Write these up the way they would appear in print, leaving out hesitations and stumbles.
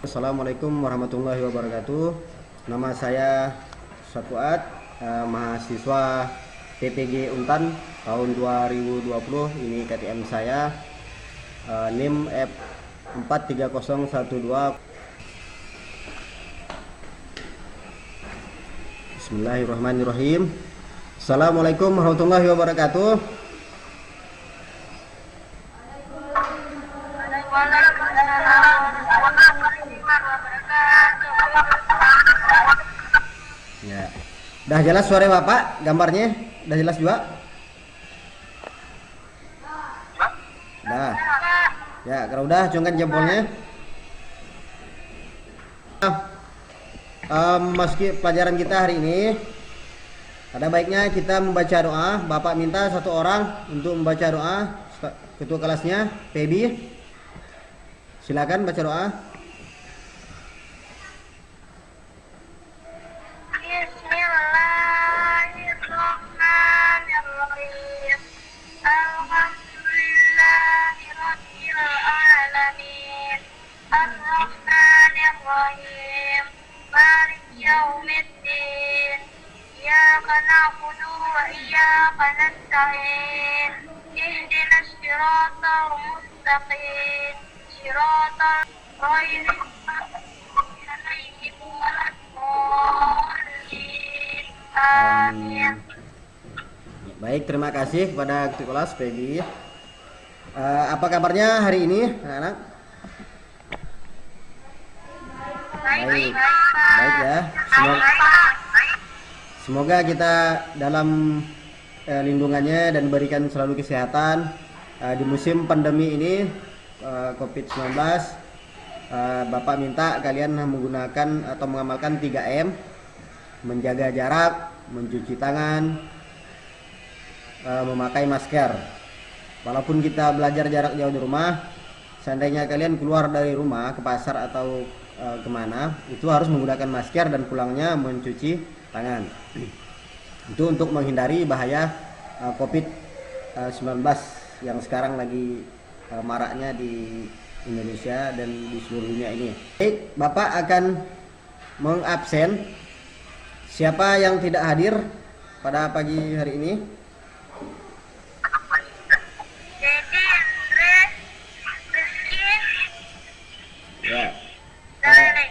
Assalamualaikum warahmatullahi wabarakatuh. Nama saya Sakuat, mahasiswa PPG Untan tahun 2020. Ini KTM saya, NIM F43012. Bismillahirrahmanirrahim. Assalamualaikum warahmatullahi wabarakatuh. Ya. Dah jelas suara Bapak, gambarnya dah jelas juga? Dah. Ya, kalau udah acungkan jempolnya. Meski pelajaran kita hari ini ada baiknya kita membaca doa. Bapak minta satu orang untuk membaca doa, ketua kelasnya Pebi. Silakan baca doa. Bismillahirrahmanirrahim. Alhamdulillahirabbil alamin. Arrahmanirrahim. Maliki yaumiddin. Iyyaka na'budu wa iyyaka nasta'in. Ihdinas siratal mustaqim. Siratal ghairil maghdubi 'alaihim waladdallin. Amin. Baik, terima kasih kepada ketua kelas Pebi. Apa kabarnya hari ini, anak-anak? Baik, baik ya. Semoga kita dalam lindungannya dan berikan selalu kesehatan di musim pandemi ini COVID-19. Bapak minta kalian menggunakan atau mengamalkan 3M, menjaga jarak, mencuci tangan, memakai masker. Walaupun kita belajar jarak jauh di rumah, seandainya kalian keluar dari rumah ke pasar atau kemana, itu harus menggunakan masker dan pulangnya mencuci tangan. Itu untuk menghindari bahaya COVID-19 yang sekarang lagi maraknya di Indonesia dan di seluruh dunia ini. Baik, Bapak akan mengabsen siapa yang tidak hadir pada pagi hari ini. Jadi Andre, Rizky, Ya. Dale,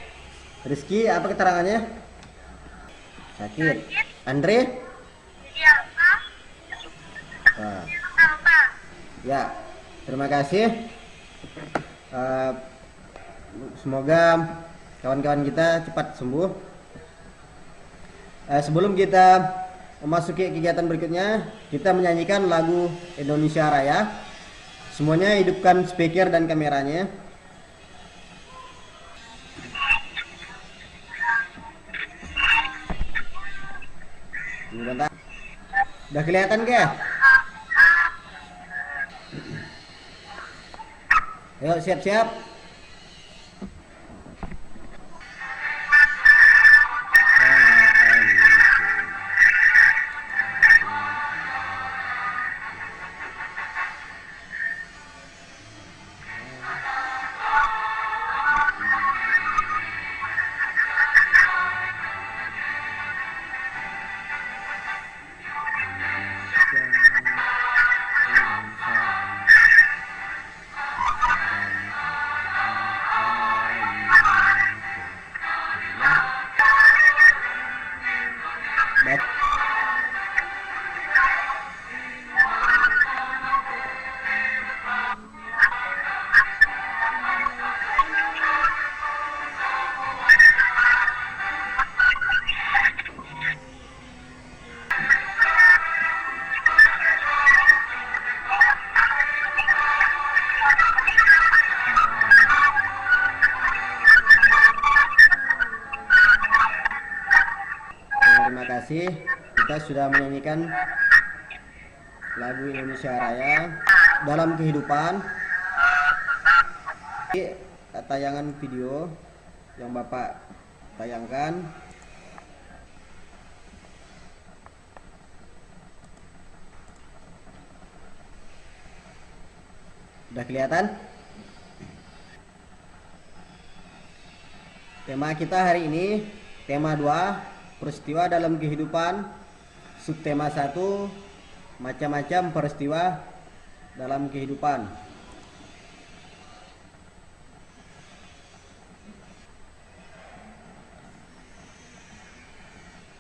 Rizky, apa keterangannya? Sakit. Andre? Siapa, Nah, Alba. ya. Terima kasih. Eh, Semoga kawan-kawan kita cepat sembuh. Sebelum kita memasuki kegiatan berikutnya, kita menyanyikan lagu Indonesia Raya. Semuanya hidupkan speaker dan kameranya. Bentar. Udah kelihatan ke? Ayo siap-siap. Baik. Terima kasih. Kita sudah menyanyikan lagu Indonesia Raya dalam kehidupan. Tayangan video yang Bapak tayangkan udah kelihatan? Tema kita hari ini, tema 2, peristiwa dalam kehidupan. Subtema 1, macam-macam peristiwa dalam kehidupan.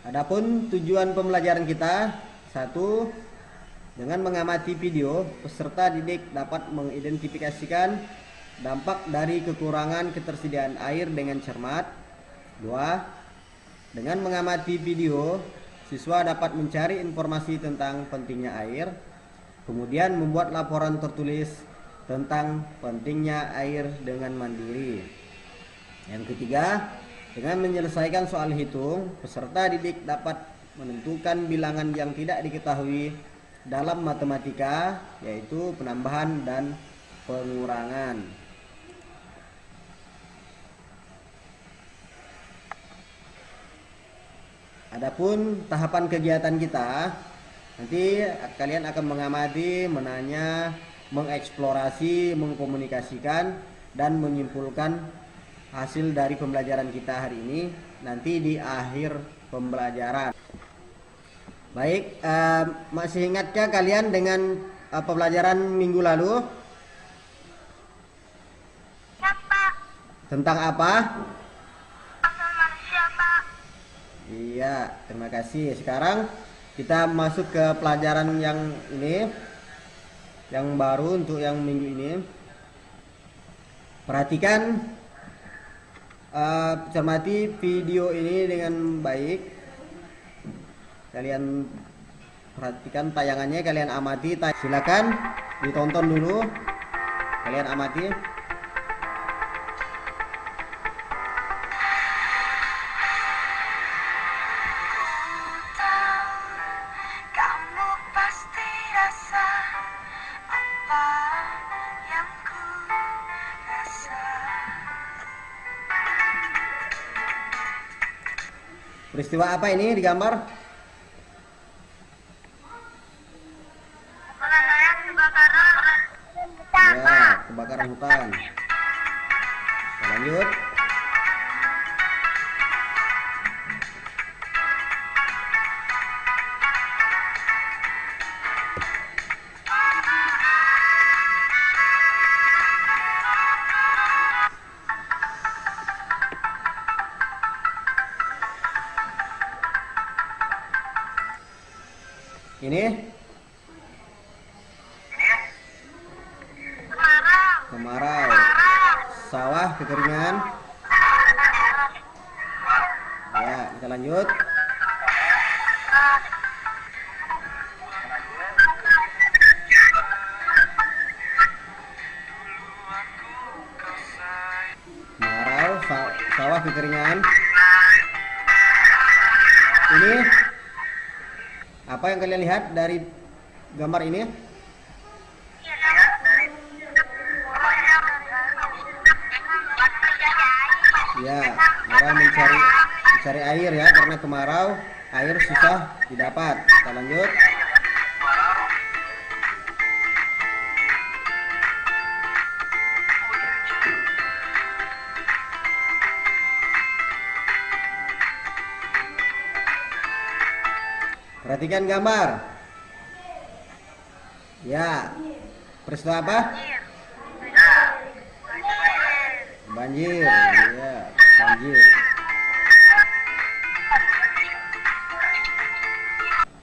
Adapun tujuan pembelajaran kita, 1, dengan mengamati video, peserta didik dapat mengidentifikasikan dampak dari kekurangan ketersediaan air dengan cermat. 2, dengan mengamati video, siswa dapat mencari informasi tentang pentingnya air, kemudian membuat laporan tertulis tentang pentingnya air dengan mandiri. Yang ketiga, dengan menyelesaikan soal hitung, peserta didik dapat menentukan bilangan yang tidak diketahui dalam matematika, yaitu penambahan dan pengurangan. Adapun tahapan kegiatan kita, nanti kalian akan mengamati, menanya, mengeksplorasi, mengkomunikasikan, dan menyimpulkan hasil dari pembelajaran kita hari ini nanti di akhir pembelajaran. Baik, masih ingatkah kalian dengan pembelajaran minggu lalu? Ya, Pak. Tentang apa? Asal manusia, Pak. Iya, terima kasih. Sekarang kita masuk ke pelajaran yang ini, yang baru untuk yang minggu ini. Perhatikan, cermati video ini dengan baik. Kalian perhatikan tayangannya, kalian amati. Silakan ditonton dulu, kalian amati. Kamu pasti rasa apa yang ku rasa. Peristiwa apa ini digambar? Ya, kebakaran hutan. Kita lanjut. Ini kemarau, sawah kekeringan. Ya, kita lanjut. Kemarau, sawah kekeringan. Ini apa yang kalian lihat dari gambar ini? Ya, orang mencari air ya, karena kemarau, air susah didapat. Kita lanjut. Perhatikan gambar. Ya, peristiwa apa? Banjir. Ya, banjir.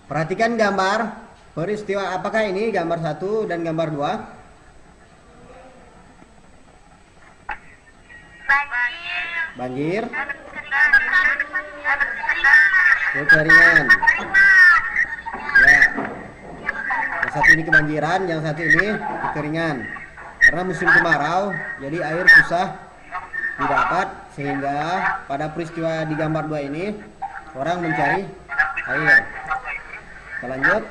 Perhatikan gambar. Peristiwa apakah ini? Gambar 1 dan gambar 2. Banjir. Kekeringan. Ya. Yang satu ini kebanjiran, yang satu ini kekeringan. Karena musim kemarau, jadi air susah didapat, sehingga pada peristiwa di gambar 2 ini orang mencari air. Kita lanjut.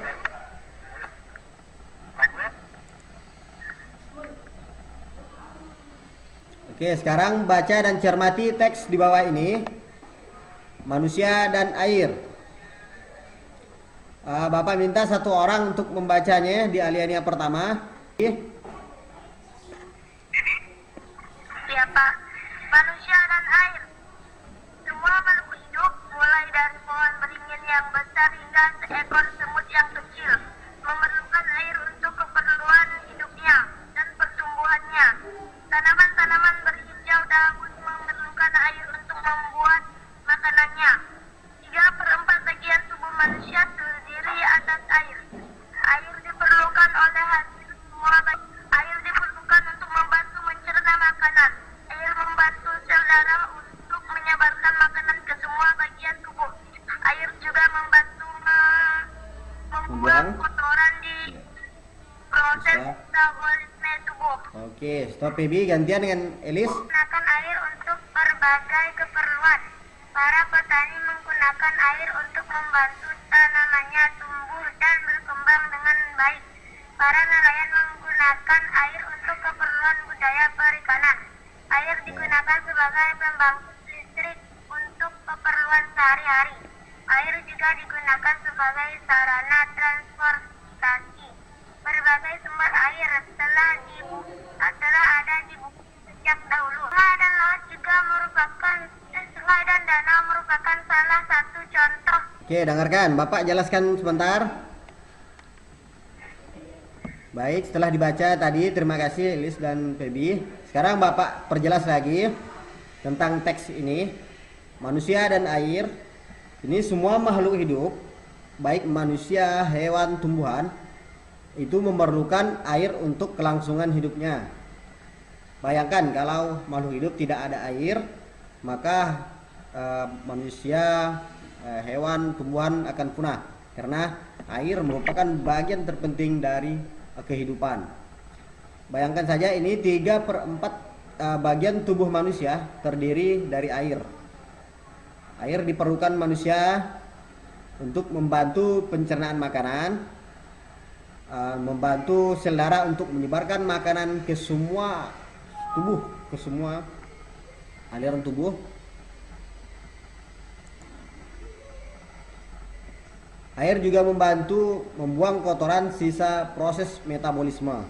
Oke, sekarang baca dan cermati teks di bawah ini. Manusia dan air. Bapak minta satu orang untuk membacanya di alinea pertama. Ya, Pak. Manusia dan air. semua makhluk hidup, mulai dari pohon beringin yang besar hingga seekor semut yang kecil, memerlukan air untuk keperluan hidupnya dan pertumbuhannya. Tanaman-tanaman berhijau daun memerlukan air untuk membuat makanannya. 3/4 bagian tubuh manusia terdiri atas air. Air diperlukan oleh hampir semua air diperlukan untuk membantu mencerna makanan. Air membantu sel darah untuk menyebarkan makanan ke semua bagian tubuh. Air juga membantu membuang kotoran di proses metabolisme tubuh. Oke, stop Baby, gantian dengan Elis. Menggunakan air untuk berbagai keperluan. Para petani menggunakan air untuk membantu tanamannya tumbuh dan berkembang dengan baik. Para nelayan menggunakan air untuk keperluan budaya perikanan. Air digunakan sebagai pembangkit listrik untuk keperluan sehari-hari. Air juga digunakan sebagai sarana transportasi. Berbagai sumber air telah ada di bumi sejak dahulu. Sungai dan laut juga merupakan sungai dan danau merupakan salah satu contoh. Oke, dengarkan, Bapak jelaskan sebentar. Baik, setelah dibaca tadi, terima kasih Elis dan Feby. Sekarang Bapak perjelas lagi tentang teks ini. Manusia dan air, ini semua makhluk hidup, baik manusia, hewan, tumbuhan, itu memerlukan air untuk kelangsungan hidupnya. Bayangkan kalau makhluk hidup tidak ada air, maka manusia, hewan, tumbuhan akan punah. Karena air merupakan bagian terpenting dari kehidupan. Bayangkan saja ini 3/4 bagian tubuh manusia terdiri dari air. Air diperlukan manusia untuk membantu pencernaan makanan, membantu sel darah untuk menyebarkan makanan ke semua tubuh, ke semua aliran tubuh. Air juga membantu membuang kotoran sisa proses metabolisme.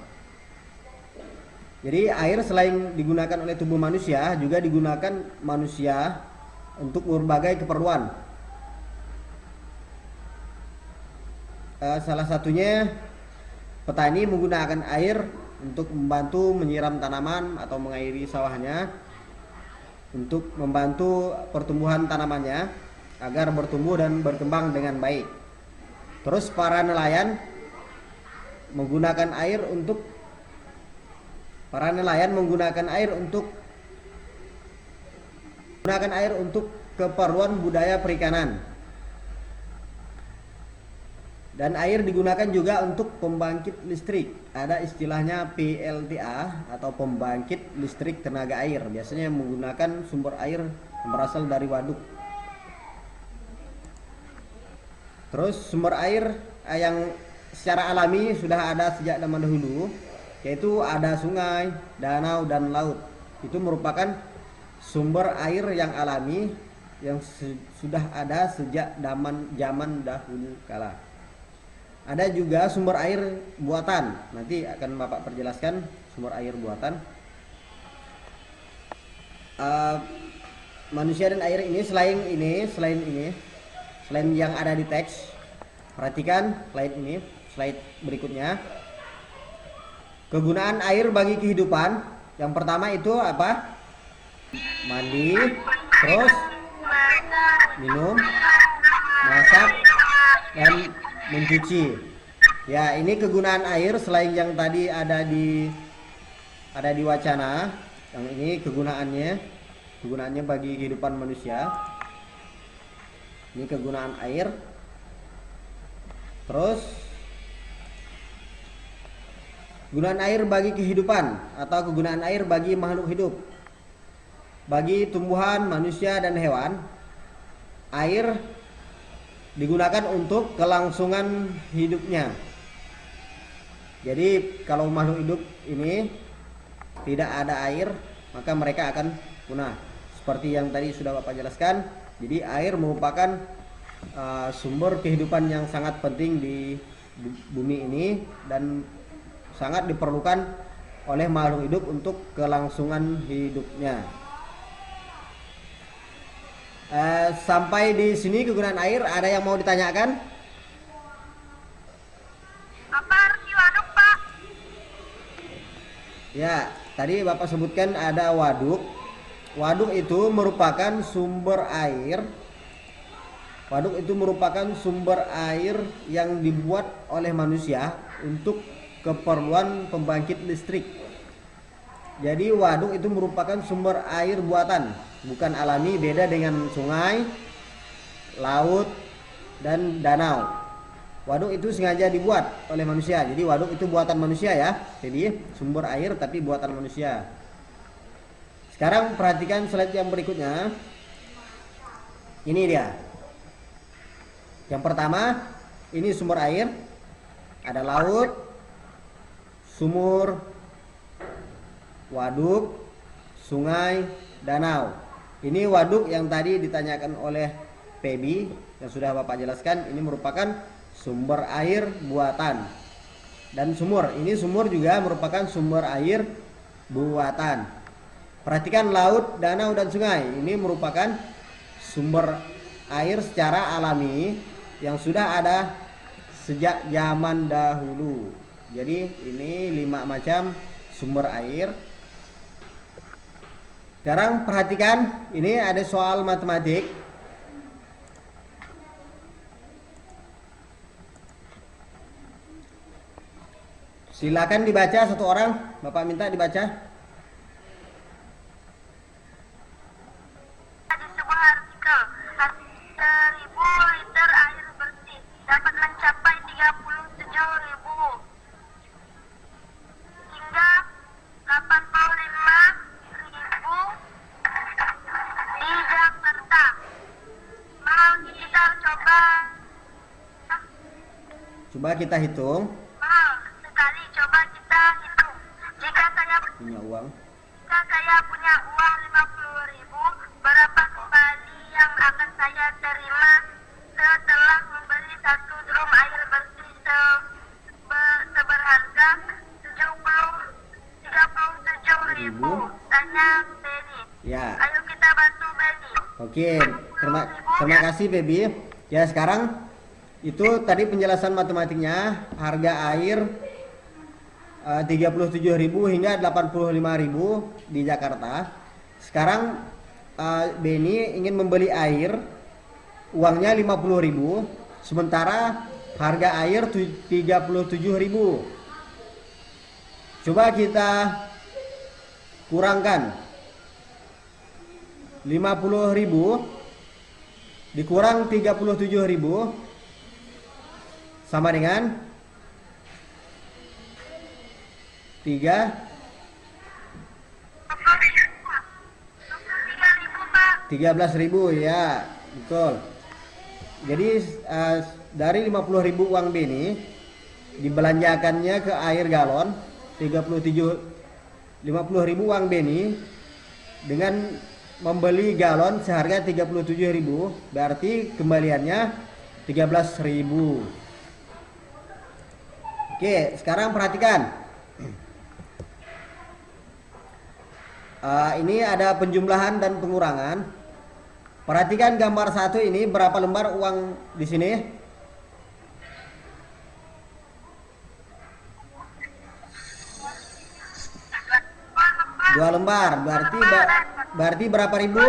Jadi air selain digunakan oleh tubuh manusia, juga digunakan manusia untuk berbagai keperluan. Salah satunya petani menggunakan air untuk membantu menyiram tanaman atau mengairi sawahnya, untuk membantu pertumbuhan tanamannya agar bertumbuh dan berkembang dengan baik. Terus para nelayan menggunakan air untuk keperluan budaya perikanan. Dan air digunakan juga untuk pembangkit listrik. Ada istilahnya PLTA atau pembangkit listrik tenaga air. Biasanya menggunakan sumber air yang berasal dari waduk. Terus sumber air yang secara alami sudah ada sejak zaman dahulu, yaitu ada sungai, danau, dan laut. Itu merupakan sumber air yang alami yang sudah ada sejak zaman dahulu kala. Ada juga sumber air buatan. Nanti akan Bapak perjelaskan sumber air buatan. Manusia dan air ini selain yang ada di teks, perhatikan slide berikutnya. Kegunaan air bagi kehidupan. Yang pertama itu apa? Mandi, terus minum, masak, dan mencuci. Ya, ini kegunaan air selain yang tadi ada di wacana. Yang ini kegunaannya bagi kehidupan manusia. Ini kegunaan air. Terus kegunaan air bagi kehidupan atau kegunaan air bagi makhluk hidup. Bagi tumbuhan, manusia, dan hewan, air digunakan untuk kelangsungan hidupnya. Jadi kalau makhluk hidup ini tidak ada air, maka mereka akan punah. Seperti yang tadi sudah Bapak jelaskan. Jadi air merupakan sumber kehidupan yang sangat penting di bumi ini dan sangat diperlukan oleh makhluk hidup untuk kelangsungan hidupnya. Sampai di sini kegunaan air, ada yang mau ditanyakan? Apa arti waduk, Pak? Ya, tadi Bapak sebutkan ada waduk. Waduk itu merupakan sumber air. Waduk itu merupakan sumber air yang dibuat oleh manusia untuk keperluan pembangkit listrik. Jadi waduk itu merupakan sumber air buatan, bukan alami, beda dengan sungai, laut, dan danau. Waduk itu sengaja dibuat oleh manusia. Jadi waduk itu buatan manusia ya. Jadi sumber air tapi buatan manusia. Sekarang perhatikan slide yang berikutnya. Ini dia. Yang pertama, ini sumber air. Ada laut, sumur, waduk, sungai, danau. Ini waduk yang tadi ditanyakan oleh Pebi yang sudah Bapak jelaskan. Ini merupakan sumber air buatan. Dan sumur, ini sumur juga merupakan sumber air buatan. Perhatikan laut, danau, dan sungai. Ini merupakan sumber air secara alami yang sudah ada sejak zaman dahulu. Jadi ini 5 macam sumber air. Sekarang perhatikan, ini ada soal matematik. Silakan dibaca satu orang, Bapak minta dibaca. Di sebuah artikel, 1.000 liter air bersih dapat mencapai 37.000 hingga 85.000 di Jakarta. Mau kita coba? Coba kita hitung. Mahal sekali, coba kita hitung. Punya uang. Jika saya punya uang 50.000, berapa kembali yang akan saya terima setelah membeli 1 drum air bersih seberharga 37.000? Tanya Benny. Ya. Ayo kita bantu Benny. Oke, terima kasih Baby. Ya, sekarang itu tadi penjelasan matematiknya. Harga air 37.000 hingga 85.000 di Jakarta. Sekarang Benny ingin membeli air, uangnya 50.000, sementara harga air 37.000. Coba kita kurangkan. 50.000 dikurang 37.000 sama dengan 13.000 ya, betul. Jadi dari 50.000 uang Benny dibelanjakannya ke air galon 50.000 uang Benny dengan membeli galon seharga 37.000, berarti kembaliannya 13.000. Oke, sekarang perhatikan. Ini ada penjumlahan dan pengurangan. Perhatikan gambar 1 ini, berapa lembar uang di sini? 2 lembar, berarti berapa ribu?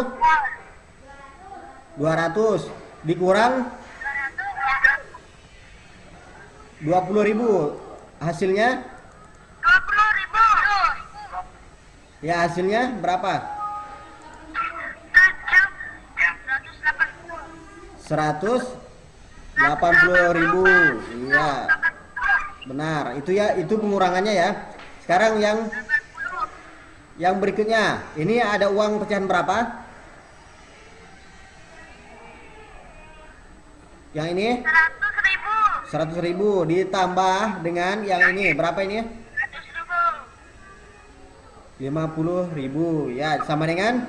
200 dikurang 20.000, hasilnya? 20.000. Ya, hasilnya berapa? 180.000. Iya, benar. Itu ya, itu pengurangannya ya. Sekarang yang berikutnya, ini ada uang pecahan berapa? Yang ini 100.000 ditambah dengan yang ini berapa ini? 50.000 ya, sama dengan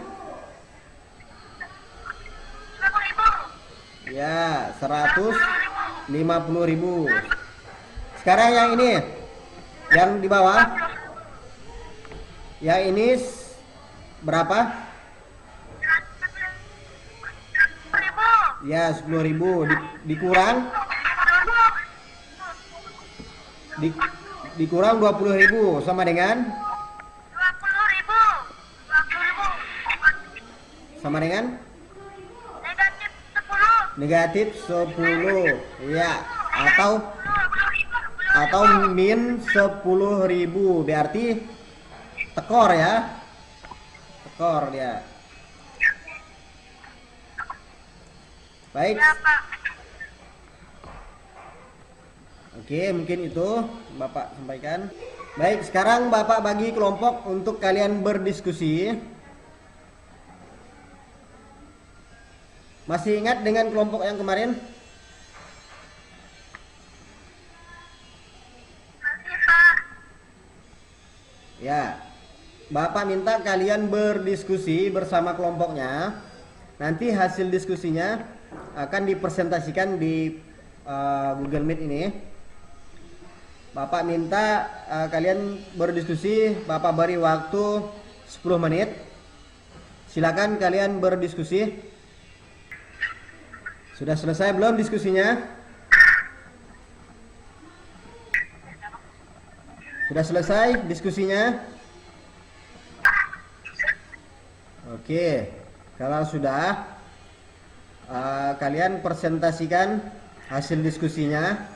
ya 150.000. Sekarang yang ini, yang di bawah, yang ini berapa? Ya, 10.000 dikurang di, dikurang 20.000 sama dengan 20.000. 20.000. sama dengan Negatif 10. negatif 10. Ya, atau 20.000. min 10.000, berarti tekor ya. Tekor dia. Baik. Ya, Pak. Oke, mungkin itu Bapak sampaikan. Baik, sekarang Bapak bagi kelompok untuk kalian berdiskusi. Masih ingat dengan kelompok yang kemarin? Masih, Pak. Ya. Bapak minta kalian berdiskusi bersama kelompoknya. Nanti hasil diskusinya akan dipresentasikan di Google Meet ini. Bapak minta kalian berdiskusi. Bapak beri waktu 10 menit. Silakan kalian berdiskusi. Sudah selesai belum diskusinya? Sudah selesai diskusinya? Oke, kalau sudah, kalian presentasikan hasil diskusinya.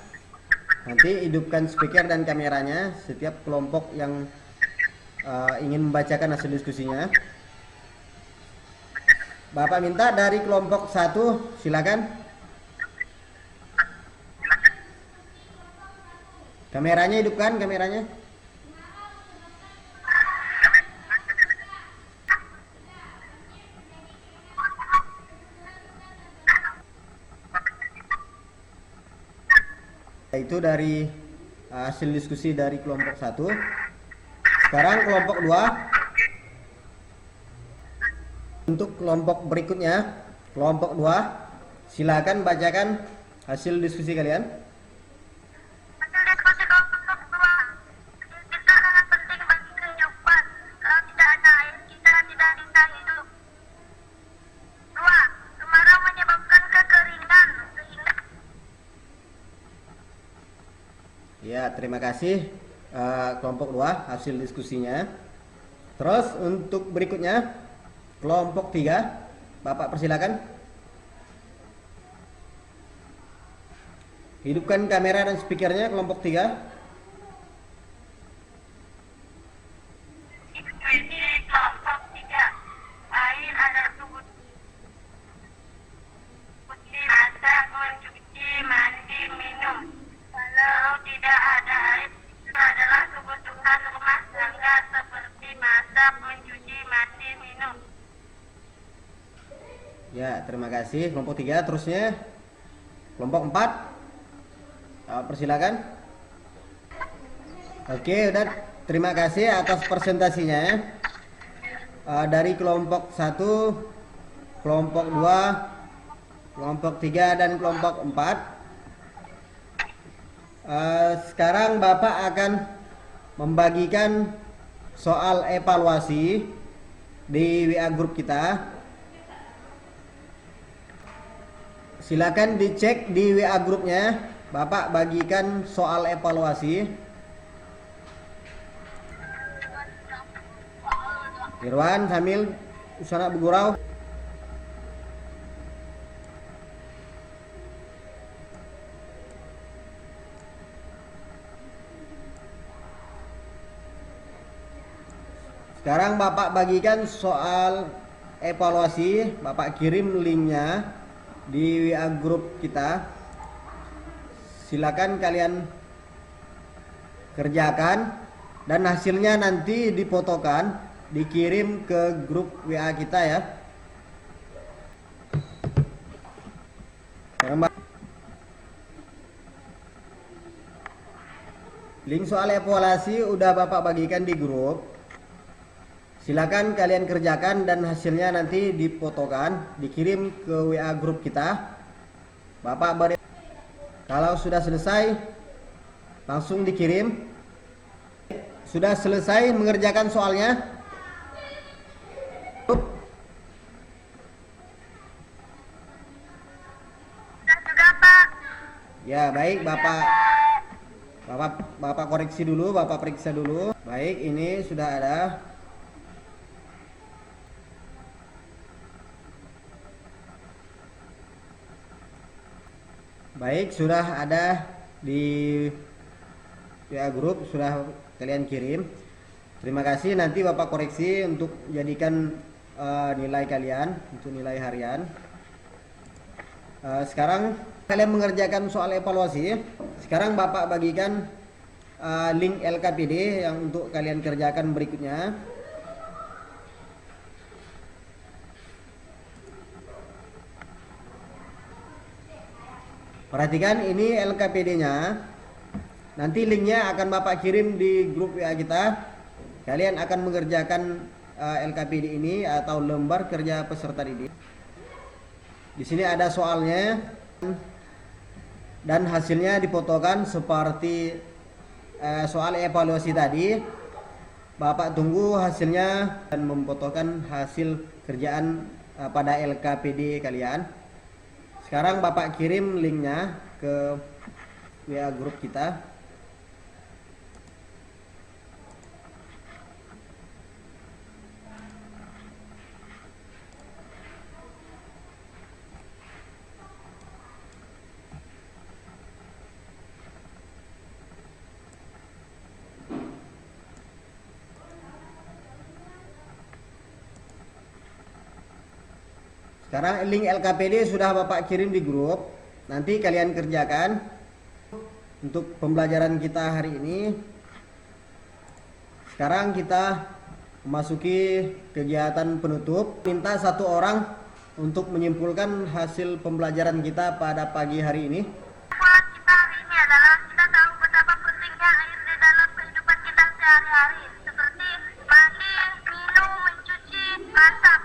Nanti hidupkan speaker dan kameranya setiap kelompok yang ingin membacakan hasil diskusinya. Bapak minta dari kelompok 1, silakan. Kameranya hidupkan, kameranya. Itu dari hasil diskusi dari kelompok 1. Sekarang kelompok 2. Untuk kelompok berikutnya, kelompok 2, silakan bacakan hasil diskusi kalian. Hasil diskusi kelompok 2. Kita sangat penting bagi kehidupan. Kalau tidak ada air, kita tidak bisa hidup. 2. Kemarau menyebabkan kekeringan. Sehingga Ya, terima kasih kelompok 2 hasil diskusinya. Terus untuk berikutnya, kelompok 3, Bapak persilakan. Hidupkan kamera dan speakernya kelompok 3. Ini kelompok 3. Air ada tubuh. Masak, mencuci, mandi, minum. Kalau tidak ada air, itu adalah kebutuhan rumah tangga seperti masak, mencuci, mandi, minum. Ya, terima kasih kelompok 3. Terusnya kelompok 4. Persilakan. Oke, udah. Terima kasih atas presentasinya. Dari kelompok 1, kelompok 2, kelompok 3 dan kelompok 4. Sekarang Bapak akan membagikan soal evaluasi di WA grup kita. Silakan dicek di WA grupnya. Bapak bagikan soal evaluasi. Irwan sambil usana bergurau. Sekarang Bapak bagikan soal evaluasi. Bapak kirim linknya di WA grup kita. Silakan kalian kerjakan dan hasilnya nanti difotokan, dikirim ke grup WA kita ya. Link soal evaluasi udah Bapak bagikan di grup. Silakan kalian kerjakan dan hasilnya nanti difotokan, dikirim ke WA grup kita. Bapak beri. Kalau sudah selesai, langsung dikirim. Sudah selesai mengerjakan soalnya? Ya, baik Bapak. Bapak koreksi dulu, Bapak periksa dulu. Baik, ini sudah ada. Baik, sudah ada di WA grup, sudah kalian kirim. Terima kasih, nanti Bapak koreksi untuk jadikan nilai kalian, untuk nilai harian. Sekarang kalian mengerjakan soal evaluasi. Sekarang Bapak bagikan link LKPD yang untuk kalian kerjakan berikutnya. Perhatikan ini LKPD-nya. Nanti linknya akan Bapak kirim di grup WA kita. Kalian akan mengerjakan LKPD ini atau lembar kerja peserta didik. Di sini ada soalnya dan hasilnya difotokan seperti soal evaluasi tadi. Bapak tunggu hasilnya dan memfotokan hasil kerjaan pada LKPD kalian. Sekarang Bapak kirim linknya ke WA grup kita. Sekarang link LKPD sudah Bapak kirim di grup. Nanti kalian kerjakan untuk pembelajaran kita hari ini. Sekarang kita memasuki kegiatan penutup. Minta satu orang untuk menyimpulkan hasil pembelajaran kita pada pagi hari ini. Kesimpulan kita hari ini adalah kita tahu betapa pentingnya air di dalam kehidupan kita sehari-hari, seperti mandi, minum, mencuci, masak,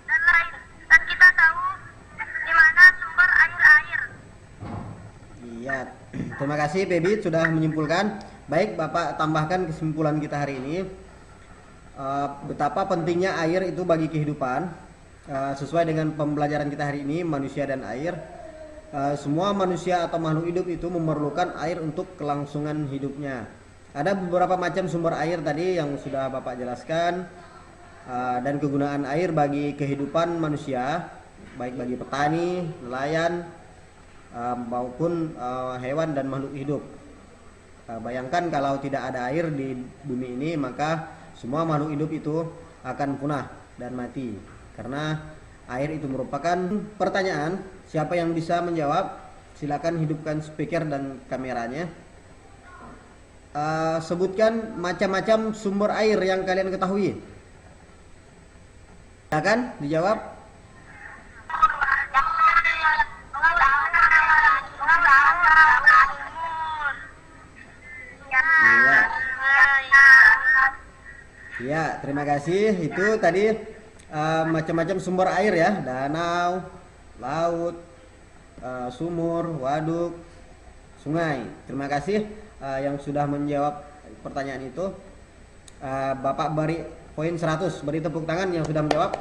dan lain. Dan kita tahu di mana sumber air-air. Iya, terima kasih Baby sudah menyimpulkan. Baik, Bapak tambahkan kesimpulan kita hari ini. Betapa pentingnya air itu bagi kehidupan. Sesuai dengan pembelajaran kita hari ini, manusia dan air. Semua manusia atau makhluk hidup itu memerlukan air untuk kelangsungan hidupnya. Ada beberapa macam sumber air tadi yang sudah Bapak jelaskan, dan kegunaan air bagi kehidupan manusia, baik bagi petani, nelayan, maupun hewan dan makhluk hidup. Bayangkan kalau tidak ada air di bumi ini, maka semua makhluk hidup itu akan punah dan mati. Karena air itu merupakan pertanyaan. Siapa yang bisa menjawab? Silakan hidupkan speaker dan kameranya. Sebutkan macam-macam sumber air yang kalian ketahui. Silakan dijawab. Ya, terima kasih. Itu tadi macam-macam sumber air ya, danau, laut, sumur, waduk, sungai. Terima kasih yang sudah menjawab pertanyaan itu. Bapak beri poin 100, beri tepuk tangan yang sudah menjawab.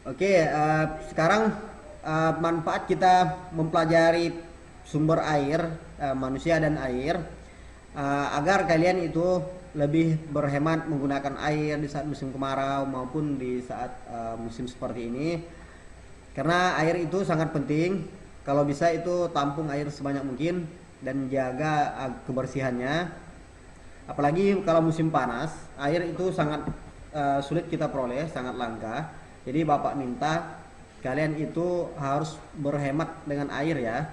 Oke, sekarang manfaat kita mempelajari sumber air, manusia dan air, agar kalian itu lebih berhemat menggunakan air di saat musim kemarau maupun di saat musim seperti ini. Karena air itu sangat penting. Kalau bisa itu tampung air sebanyak mungkin dan jaga kebersihannya. Apalagi kalau musim panas, air itu sangat sulit kita peroleh, sangat langka. Jadi Bapak minta kalian itu harus berhemat dengan air ya.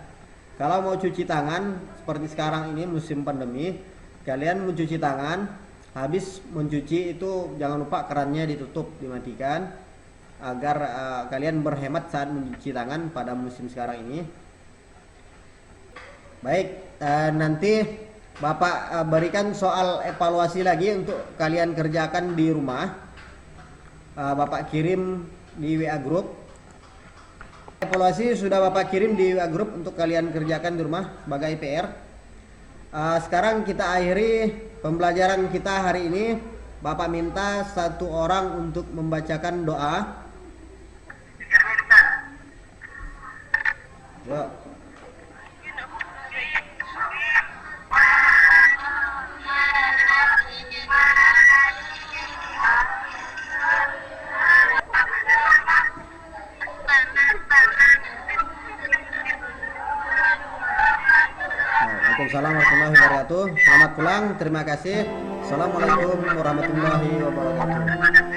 Kalau mau cuci tangan seperti sekarang ini musim pandemi, kalian mencuci tangan, habis mencuci itu jangan lupa kerannya ditutup, dimatikan, agar kalian berhemat saat mencuci tangan pada musim sekarang ini. Baik, nanti Bapak berikan soal evaluasi lagi untuk kalian kerjakan di rumah. Bapak kirim di WA Group. Evaluasi sudah Bapak kirim di WA Group untuk kalian kerjakan di rumah sebagai PR. Sekarang kita akhiri pembelajaran kita hari ini. Bapak minta satu orang untuk membacakan doa. Yuk. Waalaikumsalam warahmatullahi wabarakatuh. Selamat pulang. Terima kasih. Assalamualaikum warahmatullahi wabarakatuh.